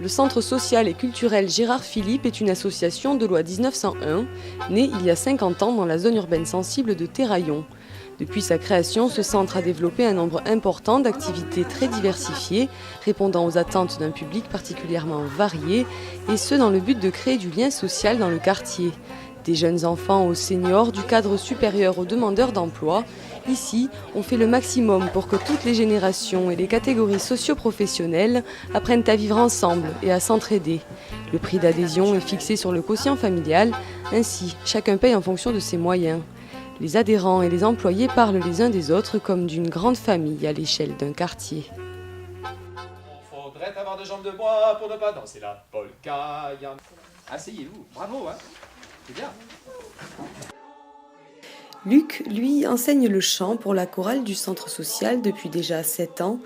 Le Centre social et culturel Gérard Philipe est une association de loi 1901, née il y a 50 ans dans la zone urbaine sensible de Terraillon. Depuis sa création, ce centre a développé un nombre important d'activités très diversifiées, répondant aux attentes d'un public particulièrement varié, et ce dans le but de créer du lien social dans le quartier. Des jeunes enfants aux seniors, du cadre supérieur aux demandeurs d'emploi, ici, on fait le maximum pour que toutes les générations et les catégories socio-professionnelles apprennent à vivre ensemble et à s'entraider. Le prix d'adhésion est fixé sur le quotient familial, ainsi chacun paye en fonction de ses moyens. Les adhérents et les employés parlent les uns des autres comme d'une grande famille à l'échelle d'un quartier. Faudrait avoir des jambes de bois pour ne pas danser la polka. Asseyez-vous, bravo, hein. C'est bien. Luc, lui, enseigne le chant pour la chorale du centre social depuis déjà 7 ans.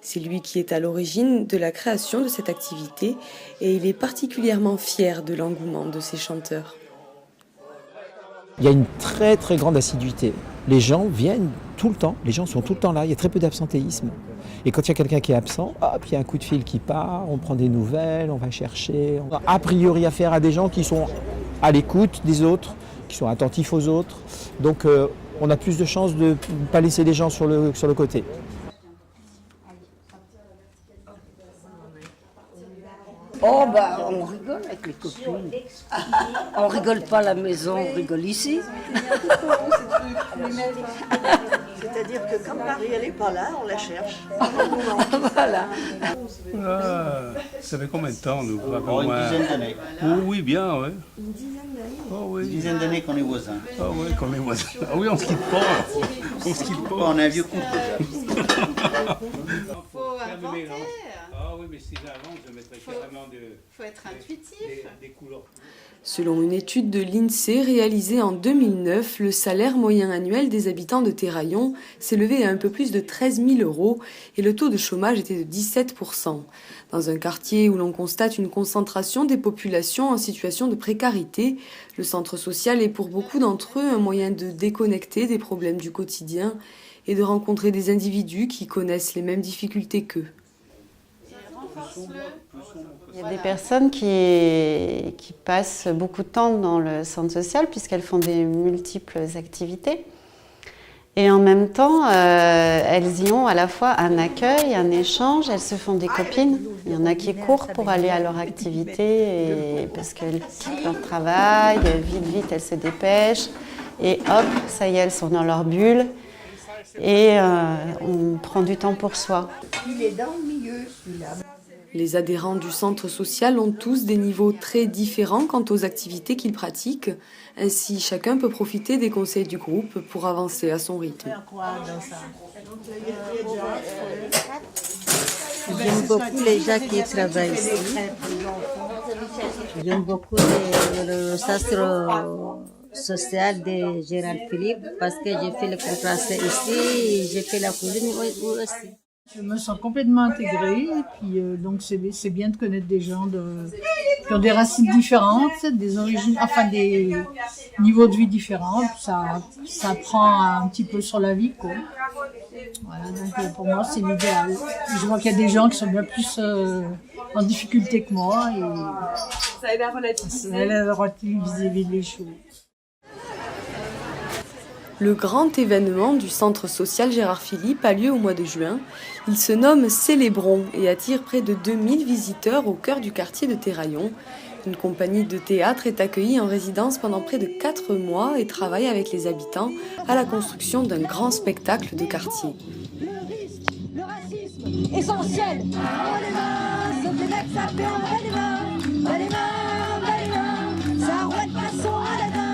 C'est lui qui est à l'origine de la création de cette activité et il est particulièrement fier de l'engouement de ses chanteurs. Il y a une très très grande assiduité. Les gens viennent tout le temps, les gens sont tout le temps là, il y a très peu d'absentéisme. Et quand il y a quelqu'un qui est absent, hop, il y a un coup de fil qui part, on prend des nouvelles, on va chercher. On a a priori affaire à des gens qui sont à l'écoute des autres, qui sont attentifs aux autres. Donc on a plus de chances de ne pas laisser les gens sur le côté. Oh bah on rigole avec les copines. On rigole pas à la maison, on rigole ici. C'est-à-dire que quand Marie elle n'est pas là, on la cherche. Voilà. Ça fait combien de temps nous? Une dizaine d'années. Oh, oui, bien, ouais. Une dizaine d'années. Oh, oui. Une dizaine d'années qu'on est voisins. Ah oui, qu'on est voisins. Ah oui, on se quitte pas. On se quitte pas. On a un vieux couple déjà. Faut inventer. Ah oui, mais si j'avance, je mettrais carrément Faut être intuitif. des couleurs. Selon une étude de l'INSEE réalisée en 2009, le salaire moyen annuel des habitants de Terraillon s'élevait à un peu plus de 13 000 € et le taux de chômage était de 17%. Dans un quartier où l'on constate une concentration des populations en situation de précarité, le centre social est pour beaucoup d'entre eux un moyen de déconnecter des problèmes du quotidien et de rencontrer des individus qui connaissent les mêmes difficultés qu'eux. Il y a des personnes qui passent beaucoup de temps dans le centre social puisqu'elles font des multiples activités. Et en même temps, elles y ont à la fois un accueil, un échange, elles se font des copines. Il y en a qui courent pour aller à leur activité parce qu'elles quittent leur travail, vite, elles se dépêchent. Et hop, ça y est, elles sont dans leur bulle. Et on prend du temps pour soi. Il est dans le milieu, celui-là. Les adhérents du centre social ont tous des niveaux très différents quant aux activités qu'ils pratiquent. Ainsi, chacun peut profiter des conseils du groupe pour avancer à son rythme. J'aime beaucoup les gens qui travaillent ici. J'aime beaucoup le centre social de Gérard Philipe parce que j'ai fait le cours français ici et j'ai fait la cuisine aussi. Je me sens complètement intégrée et puis donc c'est bien de connaître des gens qui ont des racines différentes, des origines, enfin des niveaux de vie différents. Ça apprend un petit peu sur la vie, quoi. Voilà, donc pour moi c'est l'idéal. Je vois qu'il y a des gens qui sont bien plus en difficulté que moi et ça aide à relativiser les choses. Le grand événement du centre social Gérard Philipe a lieu au mois de juin. Il se nomme Célébrons et attire près de 2000 visiteurs au cœur du quartier de Terraillon. Une compagnie de théâtre est accueillie en résidence pendant près de 4 mois et travaille avec les habitants à la construction d'un grand spectacle de quartier. Le racisme essentiel. On les mains, sauf les mecs, ça fait en les mains. Les mains, ça roule de façon à la main.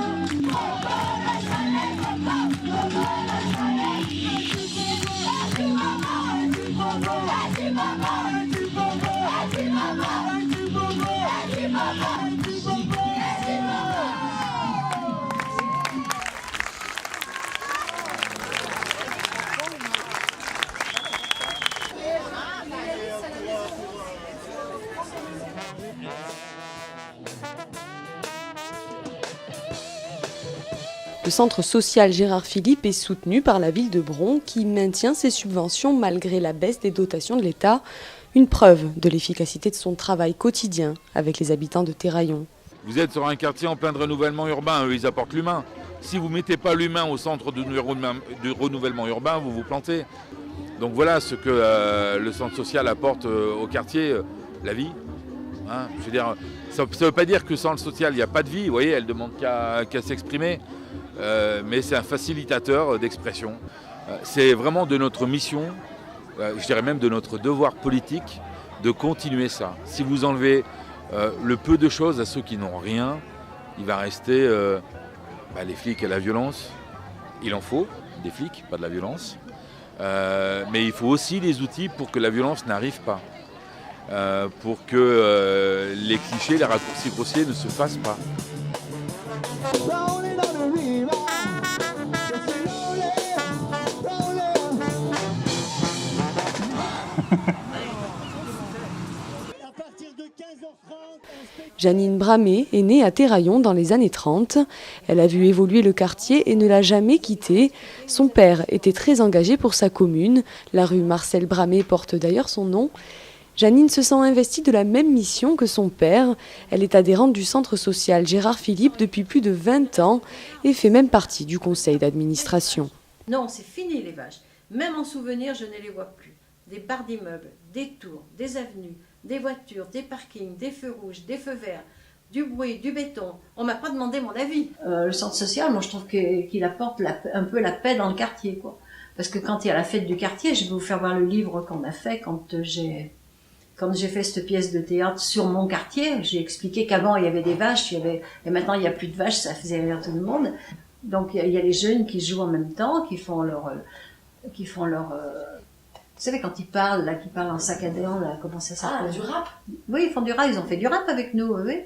Le centre social Gérard Philipe est soutenu par la ville de Bron qui maintient ses subventions malgré la baisse des dotations de l'État. Une preuve de l'efficacité de son travail quotidien avec les habitants de Terraillon. Vous êtes sur un quartier en plein de renouvellement urbain, eux ils apportent l'humain. Si vous ne mettez pas l'humain au centre du renouvellement urbain, vous vous plantez. Donc voilà ce que le centre social apporte au quartier, la vie. Hein, je veux dire, ça ne veut pas dire que sans le social, il n'y a pas de vie. Vous voyez, elle ne demande qu'à s'exprimer. Mais c'est un facilitateur d'expression. C'est vraiment de notre mission, je dirais même de notre devoir politique, de continuer ça. Si vous enlevez le peu de choses à ceux qui n'ont rien, il va rester les flics et la violence. Il en faut des flics, pas de la violence. Mais il faut aussi des outils pour que la violence n'arrive pas. Pour que les clichés, les raccourcis grossiers ne se fassent pas. Janine Bramé est née à Terraillon dans les années 30. Elle a vu évoluer le quartier et ne l'a jamais quitté. Son père était très engagé pour sa commune. La rue Marcel Bramé porte d'ailleurs son nom. Janine se sent investie de la même mission que son père. Elle est adhérente du centre social Gérard Philippe depuis plus de 20 ans et fait même partie du conseil d'administration. Non, c'est fini les vaches. Même en souvenir, je ne les vois plus. Des barres d'immeubles, des tours, des avenues, des voitures, des parkings, des feux rouges, des feux verts, du bruit, du béton. On m'a pas demandé mon avis. Le centre social, moi je trouve qu'il apporte un peu la paix dans le quartier, quoi. Parce que quand il y a la fête du quartier, je vais vous faire voir le livre qu'on a fait quand j'ai fait cette pièce de théâtre sur mon quartier. J'ai expliqué qu'avant il y avait des vaches, et maintenant il n'y a plus de vaches, ça faisait rire tout le monde. Donc il y a les jeunes qui jouent en même temps, qui font leur vous savez, quand ils parlent en saccadant, là, comment ça s'appelle? Ah, du rap? Oui, ils font du rap, ils ont fait du rap avec nous, oui.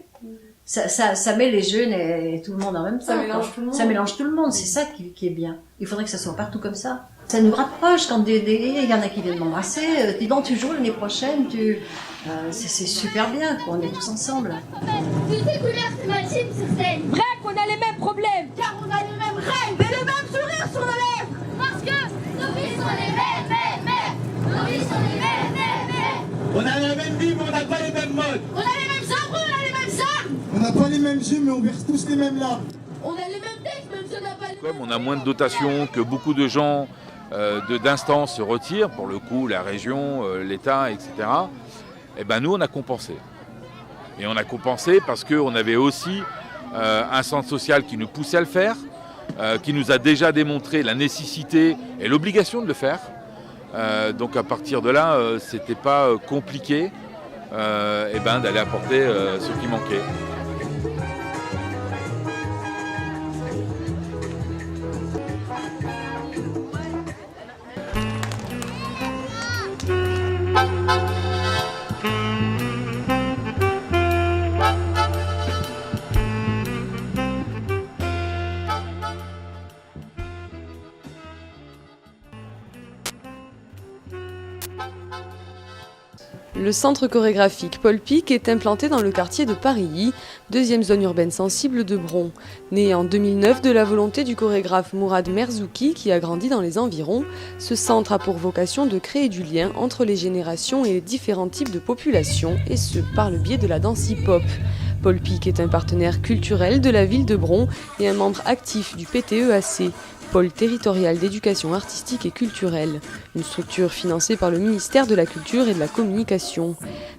Ça met les jeunes et tout le monde en même temps. Ça mélange tout le monde. Ça mélange tout le monde, c'est ça qui est bien. Il faudrait que ça soit partout comme ça. Ça nous rapproche quand il y en a qui viennent m'embrasser. Dis donc, tu joues l'année prochaine, c'est super bien, quoi, on est tous ensemble. Toutes les couleurs se machinent sur scène. Bref, on a les mêmes problèmes. Car on a les mêmes rêves. Et le même sourire sur nos lèvres. Parce que nos vies sont les mêmes. Nos vies sont les mêmes. On a la même vie, mais on n'a pas les mêmes modes. On a les mêmes arbres, on a les mêmes armes. On n'a pas les mêmes yeux, mais on verse tous les mêmes larmes. On a les mêmes textes, même si on n'a pas les Comme on a moins de dotations, que beaucoup de gens d'instances se retirent, pour le coup, la région, l'État, etc., eh ben nous, on a compensé. Et on a compensé parce qu'on avait aussi un centre social qui nous poussait à le faire, qui nous a déjà démontré la nécessité et l'obligation de le faire. Donc à partir de là, c'était pas compliqué d'aller apporter ce qui manquait. Le centre chorégraphique Paul Pic est implanté dans le quartier de Parilly, deuxième zone urbaine sensible de Bron. Né en 2009 de la volonté du chorégraphe Mourad Merzouki qui a grandi dans les environs, ce centre a pour vocation de créer du lien entre les générations et les différents types de populations, et ce par le biais de la danse hip-hop. Paul Pic est un partenaire culturel de la ville de Bron et un membre actif du PTEAC, Pôle territorial d'éducation artistique et culturelle, une structure financée par le ministère de la Culture et de la Communication.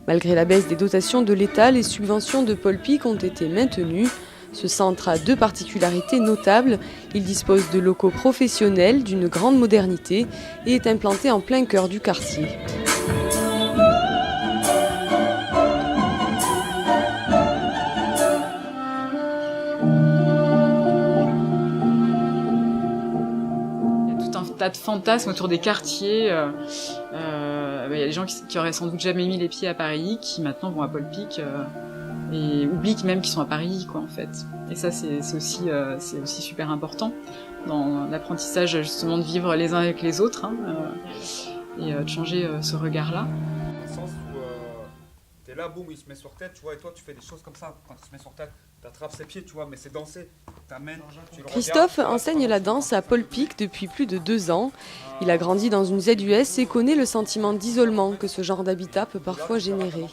Malgré la baisse des dotations de l'État, les subventions de Paul Pic ont été maintenues. Ce centre a deux particularités notables. Il dispose de locaux professionnels d'une grande modernité et est implanté en plein cœur du quartier. Tas de fantasmes autour des quartiers. Y a des gens qui auraient sans doute jamais mis les pieds à Paris, qui maintenant vont à Paul Pic et oublient même qu'ils sont à Paris, quoi, en fait. Et ça, c'est aussi super important dans l'apprentissage, justement, de vivre les uns avec les autres, et de changer ce regard-là. Dans le sens où t'es là, boum, il se met sur tête, tu vois, et toi, tu fais des choses comme ça. Quand il se met sur tête, tu attrapes ses pieds, tu vois, mais c'est danser. T'amènes, tu le Christophe regardes, enseigne la danse à Paul Pic depuis plus de 2 ans. Il a grandi dans une ZUS et connaît le sentiment d'isolement que ce genre d'habitat peut parfois générer.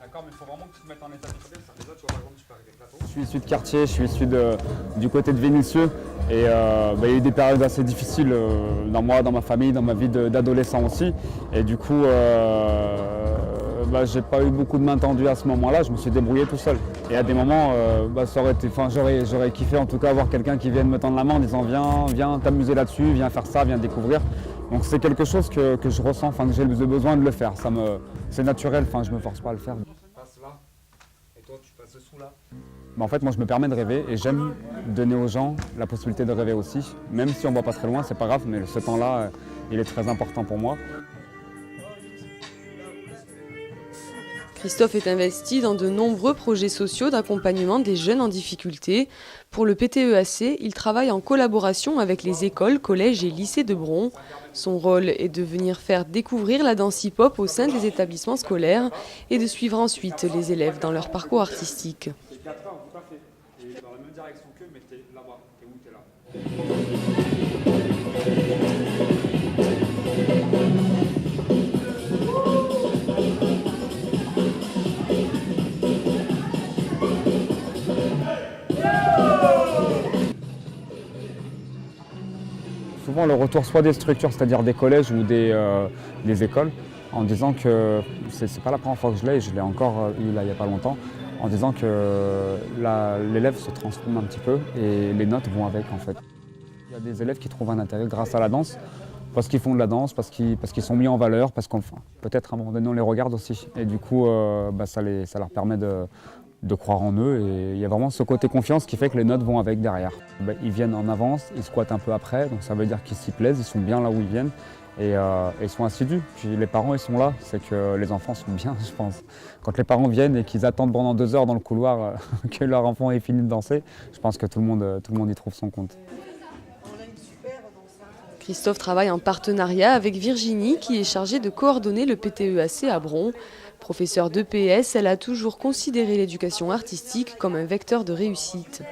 D'accord, mais il faut vraiment que tu te mettes en état d'esprit. Déjà, tu vois, par exemple, tu peux arriver avec la tour. Je suis issu de quartier, je suis issu du côté de Vénissieux. Et il y a eu des périodes assez difficiles dans moi, dans ma famille, dans ma vie d'adolescent aussi. Et du coup, j'ai pas eu beaucoup de main tendue à ce moment-là, je me suis débrouillé tout seul. Et à des moments, j'aurais kiffé en tout cas avoir quelqu'un qui vienne me tendre la main en disant viens t'amuser là-dessus, viens faire ça, viens découvrir. Donc c'est quelque chose que je ressens, que j'ai le besoin de le faire. C'est naturel, je me force pas à le faire. Tu passes là, et toi tu passes dessous là. En fait, moi je me permets de rêver et j'aime donner aux gens la possibilité de rêver aussi. Même si on ne va pas très loin, c'est pas grave, mais ce temps-là, il est très important pour moi. Christophe est investi dans de nombreux projets sociaux d'accompagnement des jeunes en difficulté. Pour le PTEAC, il travaille en collaboration avec les écoles, collèges et lycées de Bron. Son rôle est de venir faire découvrir la danse hip-hop au sein des établissements scolaires et de suivre ensuite les élèves dans leur parcours artistique. C'est 4 heures, tout à fait. Et dans la même direction qu'eux, mais t'es là-bas. T'es où? T'es là. Souvent le retour soit des structures, c'est-à-dire des collèges ou des écoles, en disant que c'est pas la première fois que je l'ai encore eu là il n'y a pas longtemps, en disant que l'élève se transforme un petit peu et les notes vont avec en fait. Il y a des élèves qui trouvent un intérêt grâce à la danse, parce qu'ils font de la danse, parce qu'ils sont mis en valeur, parce qu'on peut-être à un moment donné on les regarde aussi. Et du coup ça leur permet de croire en eux et il y a vraiment ce côté confiance qui fait que les notes vont avec derrière. Ils viennent en avance, ils squattent un peu après, donc ça veut dire qu'ils s'y plaisent, ils sont bien là où ils viennent et ils sont assidus. Puis les parents ils sont là, c'est que les enfants sont bien je pense. Quand les parents viennent et qu'ils attendent pendant 2 heures dans le couloir que leur enfant ait fini de danser, je pense que tout le monde y trouve son compte. Christophe travaille en partenariat avec Virginie qui est chargée de coordonner le PTEAC à Bron. Professeure d'EPS, elle a toujours considéré l'éducation artistique comme un vecteur de réussite.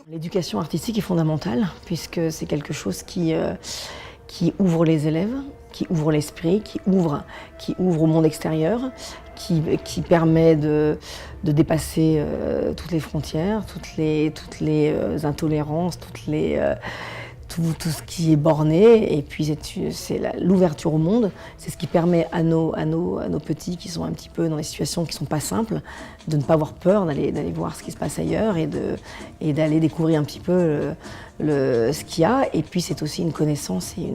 L'éducation artistique est fondamentale puisque c'est quelque chose qui ouvre les élèves, qui ouvre l'esprit, qui ouvre au monde extérieur, qui permet de dépasser toutes les frontières, toutes les intolérances, tout ce qui est borné, et puis c'est l'ouverture au monde. C'est ce qui permet à nos petits qui sont un petit peu dans des situations qui ne sont pas simples, de ne pas avoir peur d'aller voir ce qui se passe ailleurs et d'aller découvrir un petit peu ce qu'il y a. Et puis c'est aussi une connaissance et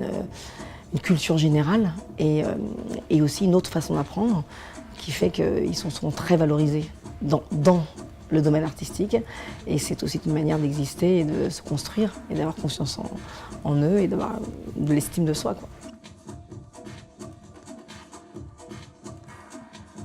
une culture générale et aussi une autre façon d'apprendre qui fait qu'ils sont très valorisés dans le domaine artistique, et c'est aussi une manière d'exister et de se construire et d'avoir confiance en eux et d'avoir de l'estime de soi, quoi.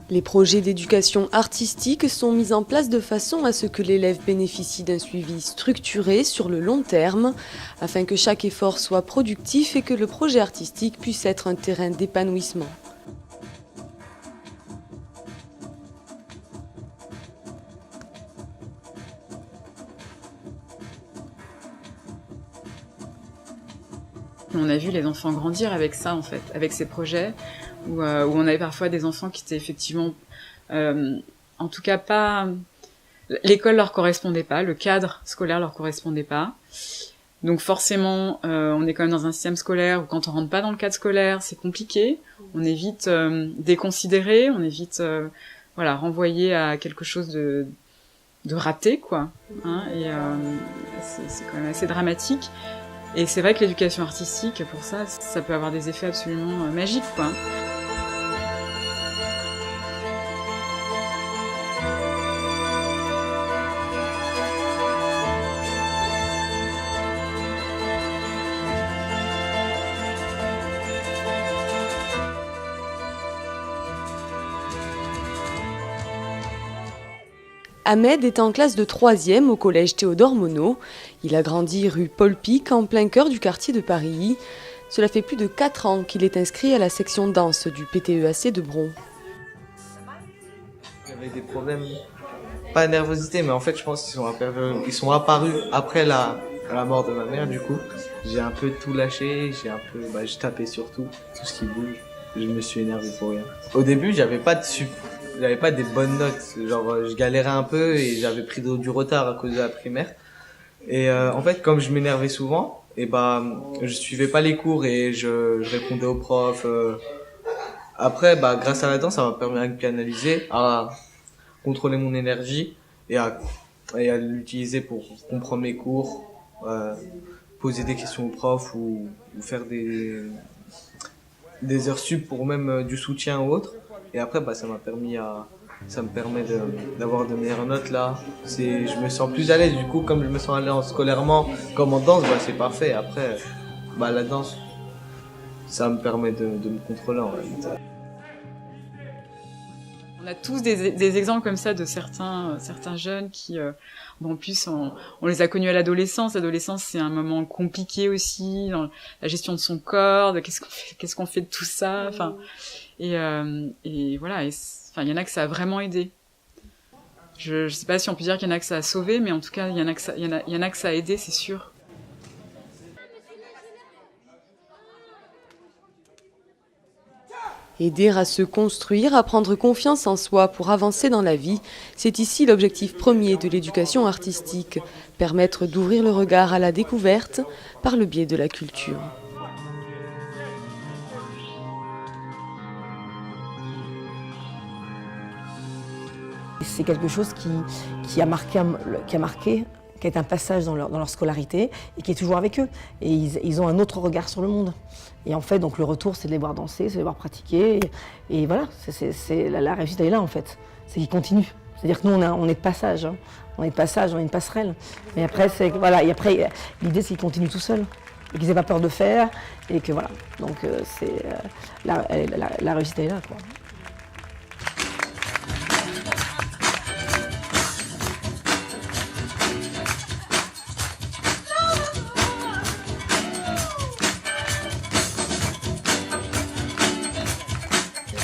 Les projets d'éducation artistique sont mis en place de façon à ce que l'élève bénéficie d'un suivi structuré sur le long terme, afin que chaque effort soit productif et que le projet artistique puisse être un terrain d'épanouissement. On a vu les enfants grandir avec ça, en fait, avec ces projets, où on avait parfois des enfants qui étaient effectivement, en tout cas pas... L'école leur correspondait pas, le cadre scolaire leur correspondait pas. Donc forcément, on est quand même dans un système scolaire où quand on rentre pas dans le cadre scolaire, c'est compliqué. On est vite déconsidéré, on est vite renvoyé à quelque chose de raté, quoi. Hein, et c'est quand même assez dramatique. Et c'est vrai que l'éducation artistique, pour ça, ça peut avoir des effets absolument magiques, quoi. Ahmed est en classe de 3e au collège Théodore Monod. Il a grandi rue Paul Pic, en plein cœur du quartier de Paris. Cela fait plus de 4 ans qu'il est inscrit à la section danse du PTEAC de Bron. J'avais des problèmes, pas de nervosité, mais en fait je pense qu'ils sont apparus après la mort de ma mère du coup. J'ai un peu tout lâché, je tapais sur tout ce qui bouge. Je me suis énervé pour rien. Au début j'avais pas des bonnes notes, genre je galérais un peu et j'avais pris du retard à cause de la primaire. Et en fait comme je m'énervais souvent, je suivais pas les cours et je répondais aux profs. Après, grâce à la danse, ça m'a permis de me canaliser, à contrôler mon énergie et à l'utiliser pour comprendre mes cours, poser des questions aux profs ou faire des heures sup pour même du soutien ou autre. Et après, ça me permet d'avoir de meilleures notes là. Je me sens plus à l'aise du coup, comme je me sens à l'aise scolairement, comme en danse, c'est parfait. Après, la danse, ça me permet de me contrôler en réalité. On a tous des exemples comme ça de certains jeunes qui, en plus, on les a connus à l'adolescence. L'adolescence, c'est un moment compliqué aussi, dans la gestion de son corps, de qu'est-ce qu'on fait de tout ça. Et voilà. Il y en a que ça a vraiment aidé. Je sais pas si on peut dire qu'il y en a que ça a sauvé, mais en tout cas, il y en a que ça a aidé, c'est sûr. Aider à se construire, à prendre confiance en soi pour avancer dans la vie, c'est ici l'objectif premier de l'éducation artistique, permettre d'ouvrir le regard à la découverte par le biais de la culture. C'est quelque chose qui a été un passage dans leur scolarité et qui est toujours avec eux. Et ils ont un autre regard sur le monde. Et en fait, donc le retour, c'est de les voir danser, c'est de les voir pratiquer. Et voilà, la réussite est là en fait. C'est qu'ils continuent. C'est-à-dire que nous, on est de passage. Hein. On est de passage, on est une passerelle. Mais après, l'idée, c'est qu'ils continuent tout seuls. Et qu'ils n'aient pas peur de faire. Et que voilà. Donc la réussite est là, quoi.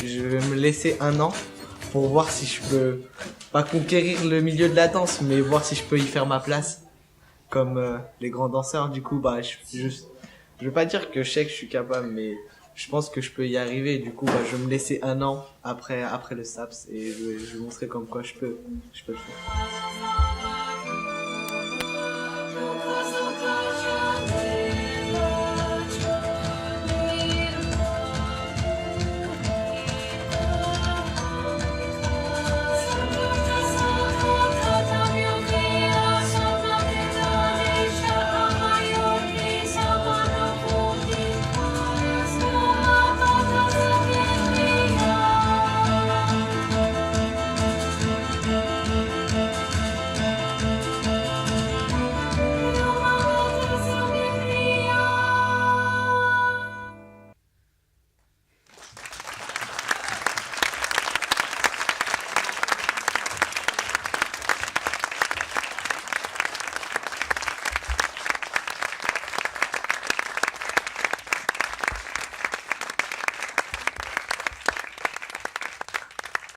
Je vais me laisser 1 an pour voir si je peux, pas conquérir le milieu de la danse, mais voir si je peux y faire ma place. Comme les grands danseurs, du coup, je veux pas dire que je sais que je suis capable, mais je pense que je peux y arriver. Du coup, je vais me laisser 1 an après le STAPS et je vais montrer comme quoi je peux le faire.